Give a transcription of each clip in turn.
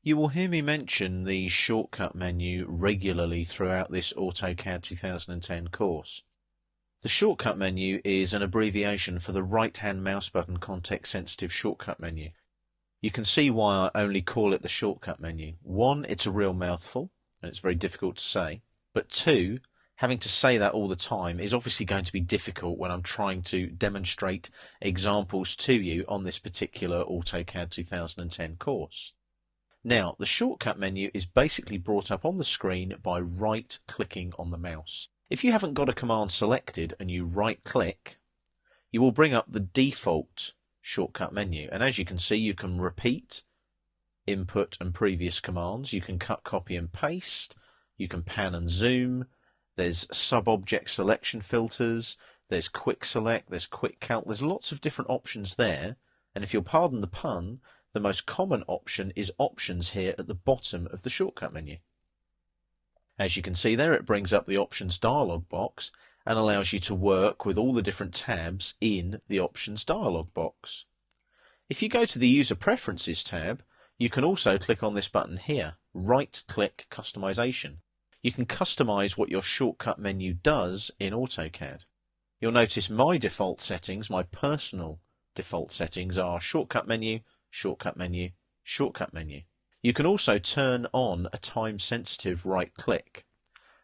You will hear me mention the shortcut menu regularly throughout this AutoCAD 2010 course. The shortcut menu is an abbreviation for the right-hand mouse button context-sensitive shortcut menu. You can see why I only call it the shortcut menu. One, it's a real mouthful, and it's very difficult to say. But two, having to say that all the time is obviously going to be difficult when I'm trying to demonstrate examples to you on this particular AutoCAD 2010 course. Now, the shortcut menu is basically brought up on the screen by right-clicking on the mouse. If you haven't got a command selected and you right-click, you will bring up the default shortcut menu. And as you can see, you can repeat input and previous commands. You can cut, copy and paste. You can pan and zoom. There's sub-object selection filters. There's quick select. There's quick count. There's lots of different options there. And if you'll pardon the pun, the most common option is options here at the bottom of the shortcut menu. As you can see there, it brings up the options dialog box and allows you to work with all the different tabs in the options dialog box. If you go to the user preferences tab, you can also click on this button here, right click customization. You can customize what your shortcut menu does in AutoCAD. You'll notice my default settings, my personal default settings are shortcut menu, shortcut menu, shortcut menu. You can also turn on a time-sensitive right-click.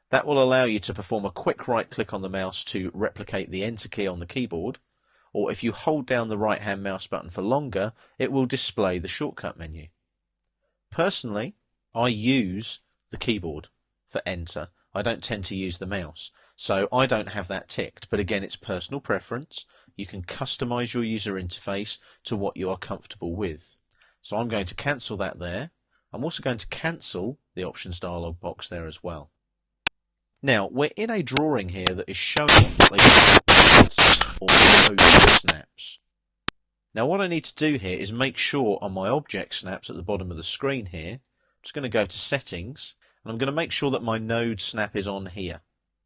That will allow you to perform a quick right-click on the mouse to replicate the Enter key on the keyboard, or if you hold down the right-hand mouse button for longer, it will display the shortcut menu. Personally, I use the keyboard for Enter. I don't tend to use the mouse, so I don't have that ticked, but again, it's personal preference. You can customize your user interface to what you are comfortable with. So I'm going to cancel that there. I'm also going to cancel the options dialog box there as well. Now, we're in a drawing here that is showing what they call or node snaps. Now, what I need to do here is make sure on my object snaps at the bottom of the screen here, I'm just going to go to settings, and I'm going to make sure that my node snap is on here,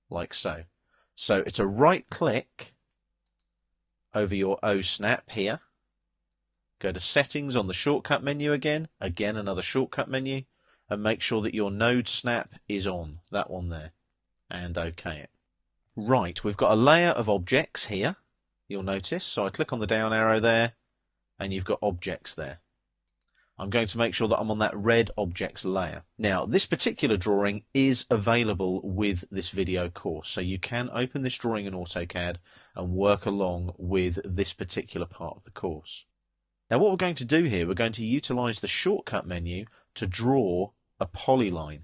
like so. So it's a right click over your O snap here. Go to settings on the shortcut menu again another shortcut menu, and make sure that your node snap is on, that one there, and OK it. Right, we've got a layer of objects here, you'll notice, so I click on the down arrow there, and you've got objects there. I'm going to make sure that I'm on that red objects layer. Now, this particular drawing is available with this video course, so you can open this drawing in AutoCAD and work along with this particular part of the course. Now, what we're going to do here, we're going to utilize the shortcut menu to draw a polyline.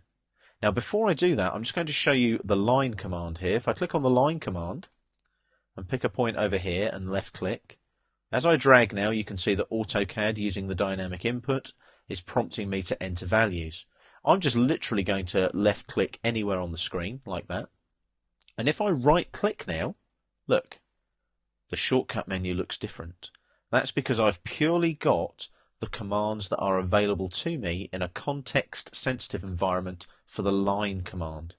Now, before I do that, I'm just going to show you the line command here. If I click on the line command and pick a point over here and left click, as I drag now, you can see that AutoCAD, using the dynamic input, is prompting me to enter values. I'm just literally going to left click anywhere on the screen, like that. And if I right click now, look, the shortcut menu looks different. That's because I've purely got the commands that are available to me in a context-sensitive environment for the line command.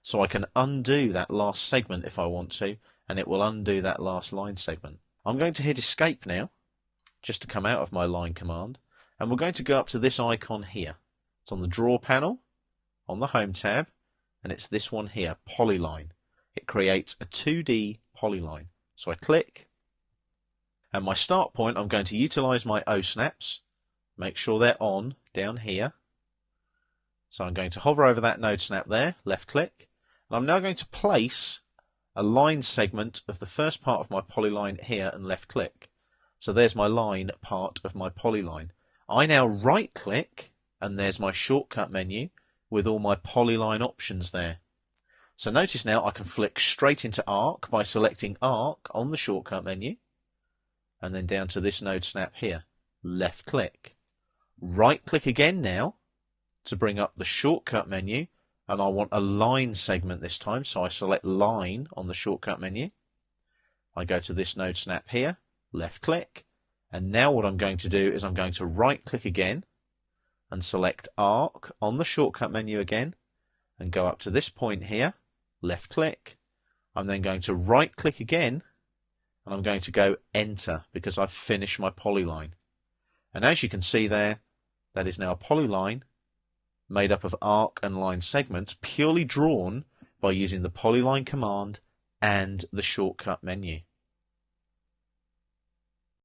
So I can undo that last segment if I want to, and it will undo that last line segment. I'm going to hit escape now, just to come out of my line command, and we're going to go up to this icon here. It's on the draw panel, on the home tab, and it's this one here, polyline. It creates a 2D polyline. So I click, and my start point, I'm going to utilize my O snaps, make sure they're on down here. So I'm going to hover over that node snap there, left click, and I'm now going to place a line segment of the first part of my polyline here and left click. So there's my line part of my polyline. I now right click, and there's my shortcut menu with all my polyline options there. So notice now I can flick straight into arc by selecting arc on the shortcut menu, and then down to this node snap here, left click. Right click again now to bring up the shortcut menu, and I want a line segment this time, so I select line on the shortcut menu. I go to this node snap here, left click, and now what I'm going to do is I'm going to right click again and select arc on the shortcut menu again, and go up to this point here, left click. I'm then going to right click again, and I'm going to go enter because I've finished my polyline. And as you can see there, that is now a polyline made up of arc and line segments purely drawn by using the polyline command and the shortcut menu.